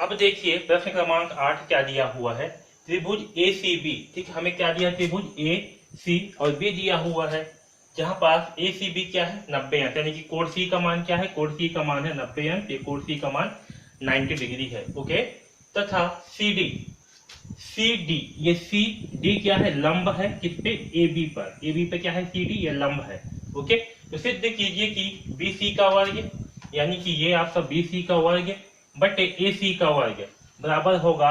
अब देखिए प्रश्न क्रमांक 8 क्या दिया हुआ है, त्रिभुज ए सी बी। ठीक है, हमें क्या दिया, त्रिभुज ए सी और बी दिया हुआ है, जहां पास ए सी बी क्या है 90 अंश, यानी कि कोण सी का मान क्या है, कोण सी का मान है 90 अंश, ये कोण सी का मान 90 डिग्री है। ओके, तथा सी डी, सी डी, ये सी डी क्या है, लंब है किस पे, ए बी पर, ए बी पे क्या है सी डी, ये लंब है। ओके, तो सिद्ध कीजिए कि बी सी का वर्ग, यानी कि ये आपका बी सी का वर्ग बटे ए सी का वर्ग बराबर होगा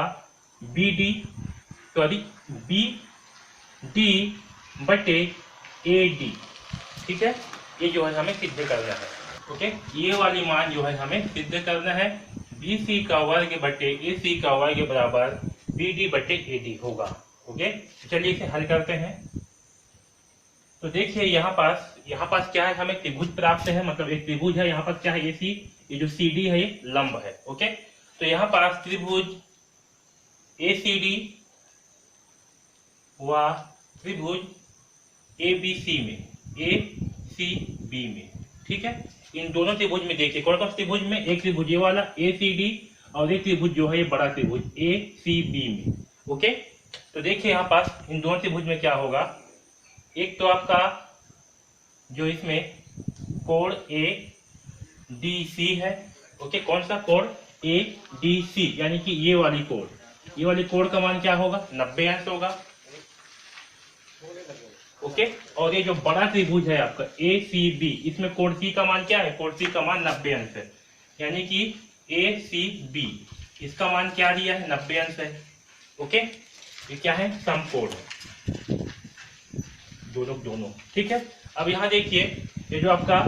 B D, sorry B D बटे ए डी। ठीक है, ये जो है हमें सिद्ध करना है। ओके, ये वाली मान जो है हमें सिद्ध करना है, बी सी का वर्ग बटे ए सी का वर्ग बराबर बी डी बटे ए डी होगा। ओके, चलिए इसे हल करते हैं। तो देखिए यहाँ पास क्या है, हमें त्रिभुज प्राप्त है, मतलब एक त्रिभुज है, यहाँ पर क्या है ए सी, ये जो सी डी है ये लंब है। ओके, तो यहाँ पास त्रिभुज ए सी डी व त्रिभुज ए बी सी में, ए सी बी में, ठीक है, इन दोनों त्रिभुज में देखिए कौन कौन सा त्रिभुज में, एक त्रिभुज ये वाला ए सी डी और एक त्रिभुज जो है ये बड़ा त्रिभुज ए सी बी में। ओके, तो देखिए यहाँ पास इन दोनों त्रिभुज में क्या होगा, एक तो आपका जो इसमें कोण ए डी सी है। ओके, कौन सा कोण, ए डी सी, यानी कि ये वाली कोण का मान क्या होगा, 90 अंश होगा। ओके, और ये जो बड़ा त्रिभुज है आपका ए सी बी, इसमें कोण सी का मान क्या है, कोण सी का मान 90 अंश है, यानी कि ए सी बी इसका मान क्या दिया है, 90 अंश है। ओके, ये क्या है, समकोण है दोनों। ठीक है, अब यहाँ देखिए ये जो आपका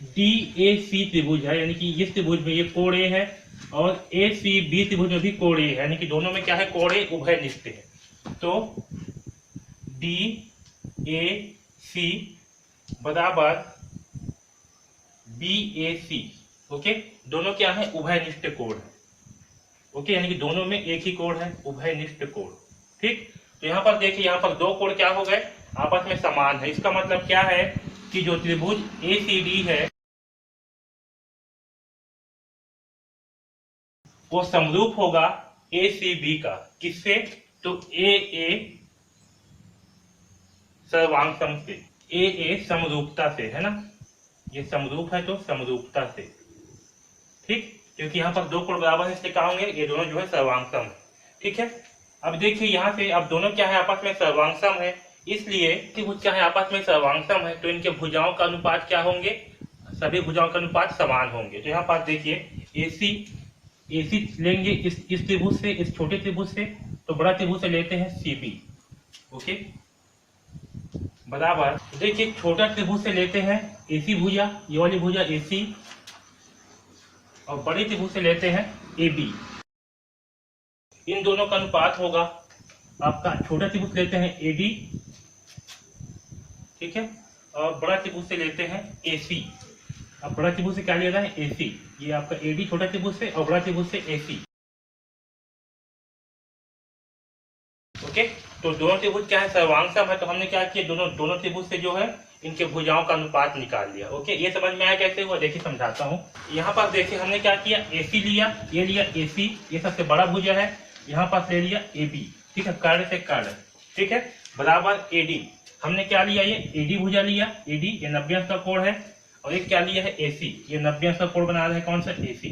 डी ए सी त्रिभुज है, यानी कि इस त्रिभुज में ये कोण ए है और ए सी बी त्रिभुज में भी कोण ए है, यानी कि दोनों में क्या है, कोण ए उभयनिष्ठ है। तो डी ए सी बराबर बी ए सी। ओके, दोनों क्या है, उभयनिष्ठ कोण है। ओके, यानी कि दोनों में एक ही कोण है, उभयनिष्ठ कोण। ठीक, तो यहाँ पर देखिए यहाँ पर दो कोण क्या हो गए, आपस में समान है। इसका मतलब क्या है कि जो त्रिभुज ए सी डी है वो समरूप होगा ए सी बी का, किससे, तो ए सर्वांगसम से, ए समरूपता से, है ना, ये समरूप है तो समरूपता से। ठीक, क्योंकि यहाँ पर दो कोण बराबर है इसलिए कहा होंगे ये दोनों जो है सर्वांगसम है। ठीक है, अब देखिए यहाँ से अब दोनों क्या है, आपस में सर्वांगसम है, इसलिए त्रिभुज क्या है, आपस में सर्वांगसम है, तो इनके भुजाओं का अनुपात क्या होंगे, सभी भुजाओं का अनुपात समान होंगे। तो यहाँ पास देखिए एसी लेंगे इस त्रिभुज से, इस छोटे त्रिभुज से, तो बड़ा त्रिभुज से लेते हैं सीबी। ओके, बराबर देखिए छोटा त्रिभुज से लेते हैं एसी भुजा, ये वाली भुजा एसी, और बड़े त्रिभुज से लेते हैं ए बी। इन दोनों का अनुपात होगा आपका, छोटा त्रिभुज लेते हैं ए डी, ठीक है, और बड़ा त्रिभुज से लेते हैं ए सी। अब बड़ा त्रिभुज से क्या ले रहा है, ए सी, ये आपका ए डी छोटा त्रिभुज से और बड़ा त्रिभुज से ए सी। ओके, तो दोनों त्रिभुज क्या है, सर्वांगसम है, तो हमने क्या किया, दोनों त्रिभुज से जो है इनके भुजाओं का अनुपात निकाल लिया। ओके, ये समझ में आया कैसे हुआ, देखिए समझाता हूँ। यहाँ पर देखिए हमने क्या किया, एसी लिया, ये लिया एसी, ये सबसे बड़ा भुजा है, यहाँ पास ले लिया ए बी। ठीक है, कर्ण से कर्ण, ठीक है, बराबर ए डी, हमने क्या लिया, ये ए डी भुजा लिया, ए डी ये 90 अंश का कोण है, और एक क्या लिया है ए सी, ये 90 अंश का कोण बना रहा है, कौन सा, ए सी।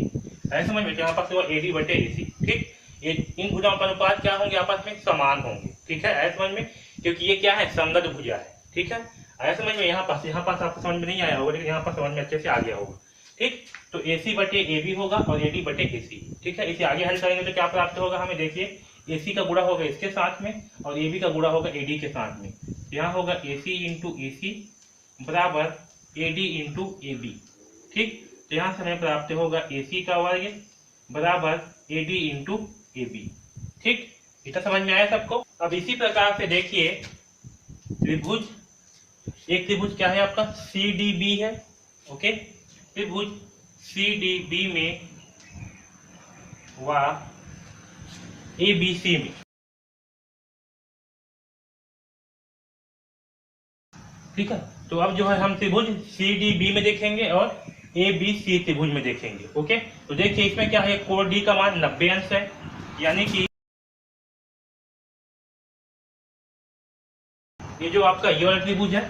ऐसे समझ में, यहाँ पास हुआ ए डी बटे ए सी। ठीक, ये इन भुजाओं का अनुपात क्या होंगे, आपस में समान होंगे। ठीक है, ऐसे समझ में, क्योंकि ये क्या है, संगत भुजा है। ठीक है, ऐसे समझ में, यहाँ पास आपको समझ में नहीं आया होगा, लेकिन यहाँ पर समझ में अच्छे से आ गया होगा। ठीक, तो ए सी बटे ए बी होगा और ए डी बटे ए सी। ठीक है, इसे आगे हल करेंगे तो क्या प्राप्त होगा हमें, देखिए ए सी का गुणा होगा इसके साथ में और ए बी का गुणा होगा ए डी के साथ में, यहाँ होगा ए सी इंटू ए सी बराबर A D into A B. ठीक, तो यहाँ से हमें प्राप्त होगा ए सी का वर्ग बराबर A D into A B. ठीक, इतना समझ में आया सबको। अब इसी प्रकार से देखिए त्रिभुज, एक त्रिभुज क्या है आपका, सी डी बी है। ओके, त्रिभुज सी डी बी में व ए बी सी में। ठीक है, तो अब जो है हम त्रिभुज सी डी बी में देखेंगे और ए बी सी त्रिभुज में देखेंगे। ओके, तो देखिए इसमें क्या है, कोण डी का मान 90 अंश है, यानी कि ये जो आपका ये वाला त्रिभुज है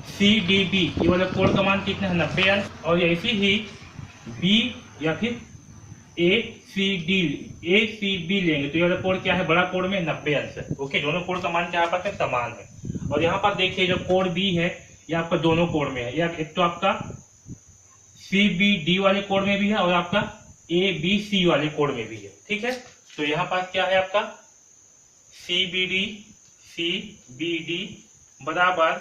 सी डी बी, ये वाला कोण का मान कितना है, 90 अंश। और ऐसी ही बी या फिर ए सी बी लेंगे तो ये वाला कोण क्या है, बड़ा कोण में 90 अंश है। ओके, दोनों कोण का मान क्या यहाँ पर समान है। और यहाँ पर देखिए जो कोण बी है ये आपका दोनों कोण में है, या एक तो आपका सी बी डी वाले कोण में भी है और आपका ए बी सी वाले कोण में भी है। ठीक है, तो यहाँ पर क्या है आपका सी बी डी बराबर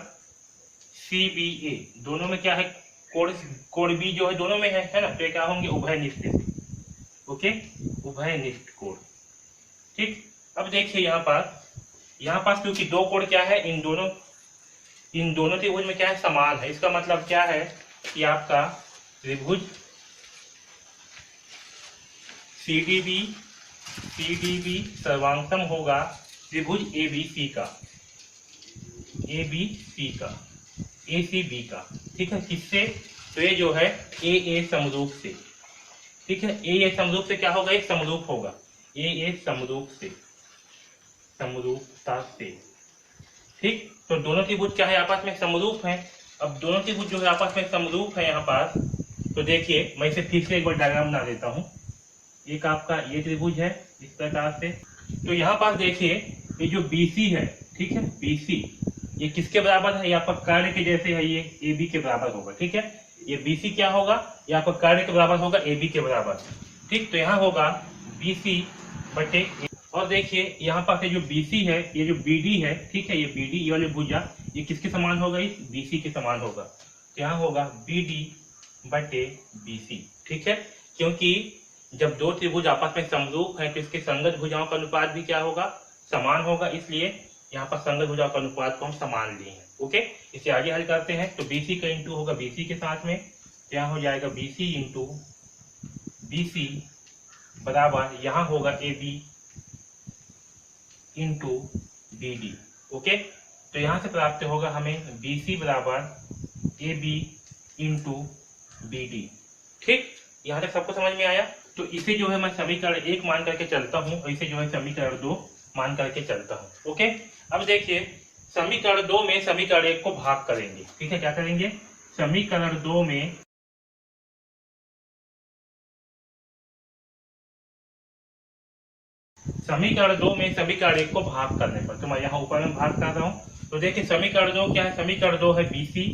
सी बी ए, दोनों में क्या है, कोण बी जो है दोनों में है ना, तो क्या होंगे, उभयनिष्ठ। ओके, उभयनिष्ठ कोण। ठीक, अब देखिए यहाँ पास क्योंकि दो कोण क्या है, इन दोनों त्रिभुज में क्या है, समान है। इसका मतलब क्या है कि आपका त्रिभुज सीडीबी सर्वांगसम होगा त्रिभुज एबीसी का, एसीबी का। ठीक है, किससे, तो ये जो है ए समरूप से। ठीक है, ए समरूप से क्या होगा, एक समरूप होगा, ए समरूप से, समरूपता से। ठीक, तो दोनों त्रिभुज क्या है, आपस में समरूप हैं। अब दोनों त्रिभुज जो है आपस में समरूप है यहाँ पास, तो देखिए मैं इसे फिर से एक बार डायग्राम बना देता हूँ। एक आपका ये त्रिभुज है इस प्रकार से, तो यहाँ पास देखिए ये जो BC है, ठीक है, BC ये किसके बराबर है, ये आपका कर्ण के जैसे है, ये AB के बराबर होगा। ठीक है, ये BC क्या होगा, ये आपका कर्ण के बराबर होगा, AB के बराबर। ठीक, तो यहाँ होगा BC बटे, और देखिए यहाँ पास जो BC है, ये जो BD है, ठीक है, ये BD ये वाली भुजा ये किसके समान होगा, इस BC के समान होगा। तो यहाँ होगा BD बटे BC। ठीक है, क्योंकि जब दो त्रिभुज आपस में समरूप हैं तो इसके संगत भुजाओं का अनुपात भी क्या होगा, समान होगा, इसलिए यहाँ पर संगत भुजाओं का अनुपात को हम समान लिए हैं। ओके, इसे आगे हल करते हैं, तो BC का इंटू होगा BC के साथ में, तो यहाँ हो जाएगा BC इंटू BC बराबर यहाँ होगा AB इंटू BD। ओके, तो यहाँ से प्राप्त होगा हमें BC बराबर AB इंटू BD। ठीक, यहाँ तक सबको समझ में आया। तो इसे जो है मैं समीकरण 1 मान करके चलता हूँ और इसे जो है समीकरण 2 मान करके चलता हूँ। ओके, अब देखिए समीकरण 2 में समीकरण 1 को भाग करेंगे। ठीक है, क्या करेंगे, समीकरण 2 में समीकरण 1 को भाग करने पर, तो मैं यहाँ ऊपर में भाग कर रहा हूँ। तो देखिए समीकरण 2 क्या है, समीकरण 2 है BC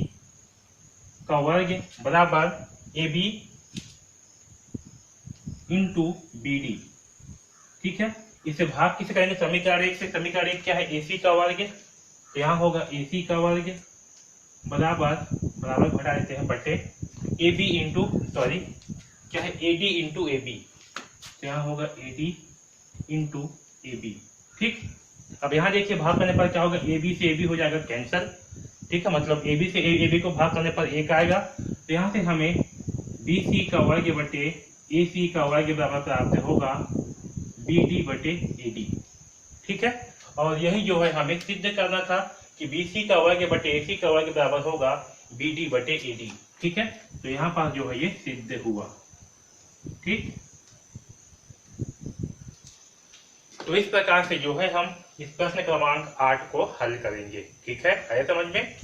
का वर्ग बराबर AB इंटू BD। ठीक है, इसे भाग किसे करेंगे, समीकरण 1 से। समीकरण 1 क्या है, AC का वर्ग, तो यहाँ होगा AC का वर्ग बराबर घटा देते हैं बटे AB इंटू क्या है, AD इंटू AB, तो यहाँ होगा AD इंटू AB। ठीक, अब यहाँ देखिए भाग करने पर क्या होगा, AB से AB हो जाएगा कैंसल। ठीक है, मतलब AB से AB को भाग करने पर 1 आएगा, तो यहाँ से हमें BC का वर्ग बटे AC का वर्ग बराबर प्राप्त होगा BD बटे AD। ठीक है, और यही जो है हमें सिद्ध करना था कि BC का वर्ग बटे AC का वर्ग बराबर होगा BD बटे AD। ठीक है, तो यहाँ पास जो है ये सिद्ध हुआ। ठीक, तो इस प्रकार से जो है हम इस प्रश्न क्रमांक 8 को हल करेंगे। ठीक है, आया समझ में।